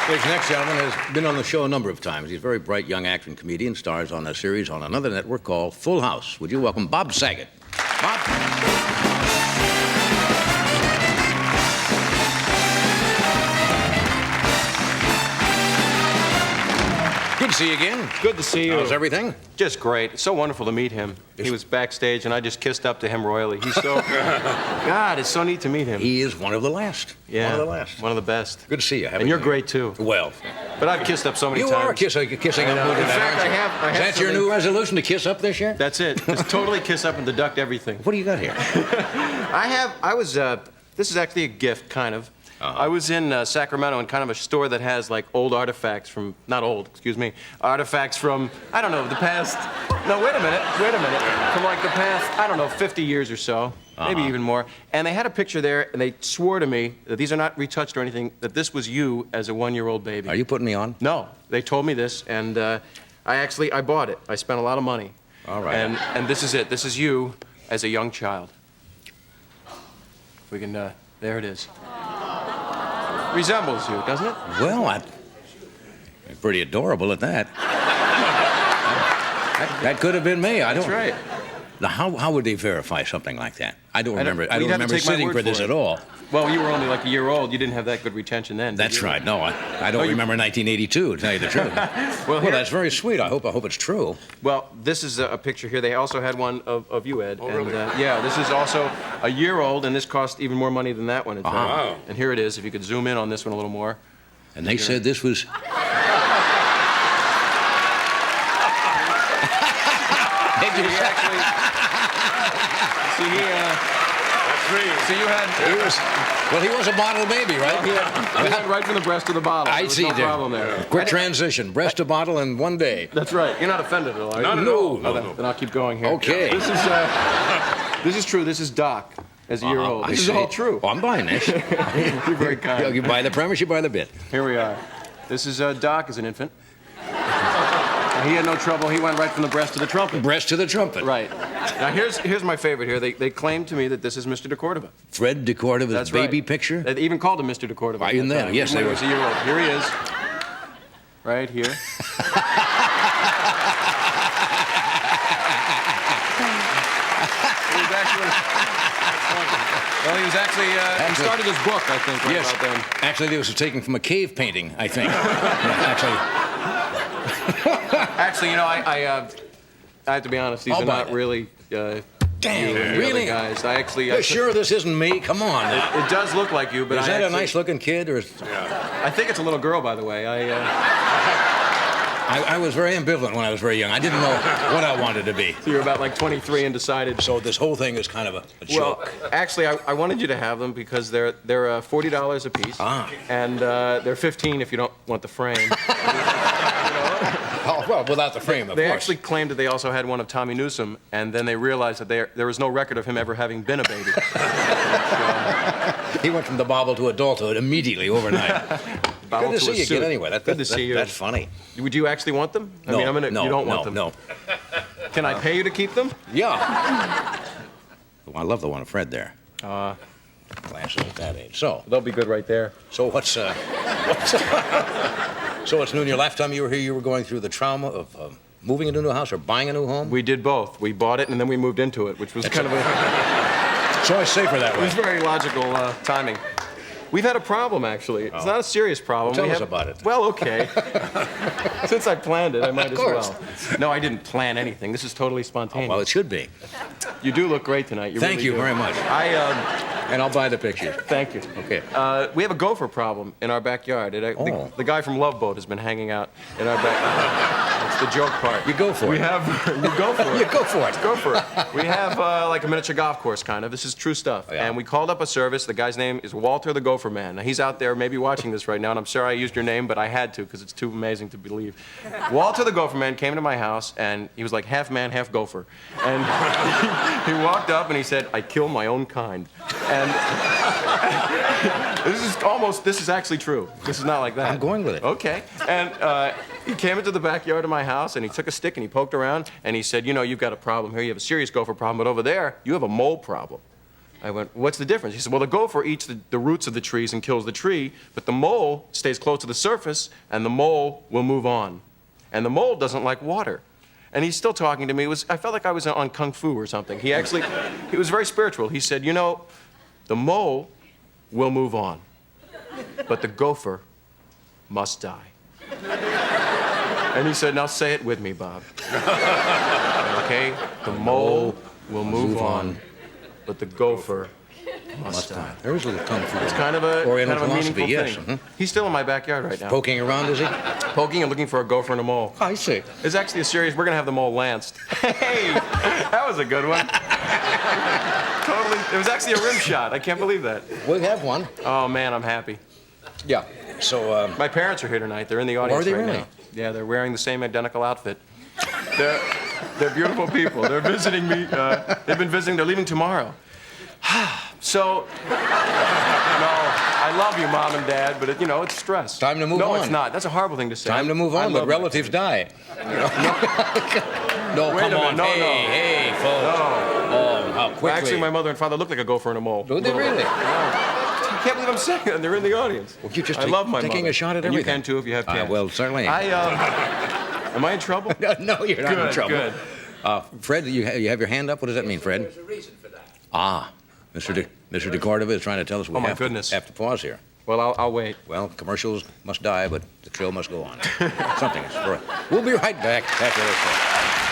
This next gentleman has been on the show a number of times. He's a very bright young actor and comedian, stars on a series on another network called Full House. Would you welcome Bob Saget? Bob? Good to see you again. Good to see you. How's everything? Just great. It's so wonderful to meet him. He was backstage, and I just kissed up to him royally. He's so... God, it's so neat to meet him. He is one of the last. Yeah. One of the last. One of the best. Good to see you. And you're great, too. Well. But I've kissed up so many times. You are kissing up. In fact, I have Is that your new resolution, to kiss up this year? That's it. Just totally kiss up and deduct everything. What do you got here? This is actually a gift, kind of. I was in Sacramento in kind of a store that has like old artifacts from, not old, excuse me, artifacts from, I don't know, the past, no, wait a minute, from like the past, I don't know, 50 years or so, maybe even more. And they had a picture there, and they swore to me that these are not retouched or anything, that this was you as a one-year-old baby. Are you putting me on? No, they told me this, and I bought it. I spent a lot of money. All right. And this is it. This is you as a young child. We can, there it is. Resembles you, doesn't it? Well, pretty adorable at that. That could have been me. That's right. Now, how would they verify something like that? I don't remember take my sitting word for this it. at all. Well, you were only like a year old. You didn't have that good retention then. That's right. No, I don't remember 1982, to tell you the truth. Well, that's very sweet. I hope it's true. Well, this is a picture here. They also had one of you, Ed. Oh, really? Yeah, this is also a year old, and this cost even more money than that one. Wow. And here it is. If you could zoom in on this one a little more. And they said this was... He was a model baby, right? He had right from the breast to the bottle. I see. No problem there. Quick transition, breast to bottle in one day. That's right. You're not offended at all, are you? Not at all. No. Then I'll keep going here. Okay. This is true. This is Doc as a year old. This is all true. Oh, I'm buying this. You're very kind. You buy the premise, you buy the bit. Here we are. This is Doc as an infant. He had no trouble. He went right from the breast to the trumpet. Breast to the trumpet. Right. Now, here's my favorite here. They claim to me that this is Mr. de Cordova. Fred de Cordova's That's baby right. picture? They even called him Mr. de Cordova. Right in there. Yes, they they were. were. He was a year old. Here he is. Right here. He was actually, he started his book, I think, right about then. Actually, this was taken from a cave painting, I think. Actually, you know, I have to be honest, these are not really, Dang, really? Guys. You're sure this isn't me? Come on. It does look like you, but is that a nice-looking kid, or? I think it's a little girl, by the way. I was very ambivalent when I was very young. I didn't know what I wanted to be. So you're about like 23 and decided. So this whole thing is kind of a joke. Well, actually, I wanted you to have them because they're $40 a piece. And they're $15 if you don't want the frame. Oh, well, without the frame, of They course. actually claimed that they also had one of Tommy Newsom, and then they realized that there was no record of him ever having been a baby. He went from the bobble to adulthood immediately overnight. Good to see you again, anyway. Good to see you. That's funny. Would you actually want them? No, you don't want them. No. Can I pay you to keep them? Yeah. Well, I love the one of Fred there. Glasses at that age. So They'll be good right there. So what's so it's new in your lifetime you were here, you were going through the trauma of moving into a new house or buying a new home? We did both. We bought it and then we moved into it, which was kind of a... It's always safer that way. It was very logical timing. We've had a problem, actually. It's not a serious problem. Tell us about it. Well, okay. Since I planned it, I might as well. No, I didn't plan anything. This is totally spontaneous. Well, it should be. You do look great tonight. Thank you very much. And I'll buy the pictures. Thank you. Okay. We have a gopher problem in our backyard. The guy from Love Boat has been hanging out in our backyard. That's the joke part. You go for it. You go for it. You go for it. Go for it. We have like a miniature golf course, kind of. This is true stuff. Oh, yeah. And we called up a service. The guy's name is Walter the Gopher Man. Now, he's out there maybe watching this right now, and I'm sorry I used your name, but I had to because it's too amazing to believe. Walter the Gopher Man came to my house, and he was like half man, half gopher. And he walked up, and he said, "I kill my own kind." And this is actually true. This is not like that. I'm going with it. Okay. And he came into the backyard of my house, and he took a stick, and he poked around, and he said, "You know, you've got a problem here. You have a serious gopher problem, but over there, you have a mole problem." I went, what's the difference? He said, well, the gopher eats the roots of the trees and kills the tree, but the mole stays close to the surface, and the mole will move on. And the mole doesn't like water. And he's still talking to me. I felt like I was on Kung Fu or something. He was very spiritual. He said, you know, the mole will move on, but the gopher must die. And he said, now say it with me, Bob. Okay? The mole will move on, but the gopher must die. There is a little Kung Fu. It's kind of a philosophy, meaningful yes. thing. He's still in my backyard right now. Poking around, is he? Poking and looking for a gopher and a mole. I see. It's actually a series. We're going to have the mole lanced. Hey, that was a good one. Totally. It was actually a rim shot. I can't believe that. We have one. Oh, man, I'm happy. Yeah. So, My parents are here tonight. They're in the audience Are they right really? now. Yeah, they're wearing the same identical outfit. They're beautiful people. They're visiting me. They've been visiting. They're leaving tomorrow. So, no, I love you, Mom and Dad, but it's stress. Time to move no, on. No, it's not. That's a horrible thing to say. time to move I on, but love relatives die. No, Wait a come minute. on. No, hey, folks. No. Oh, how quickly. Actually, my mother and father look like a gopher and a mole. Do they really? I can't believe I'm saying that. They're in the audience. Well, you just I love my taking mother. a shot at And you everything. can too if you have kids. Well, certainly. Am I in trouble? No, you're not in trouble. Good. Fred, you have your hand up? What does that mean, Fred? There's a reason for that. Ah, Mr. DeCordova is trying to tell us we Oh, my have goodness. to pause here. Well, I'll wait. Well, commercials must die, but the show must go on. Something is correct. We'll be right back after this.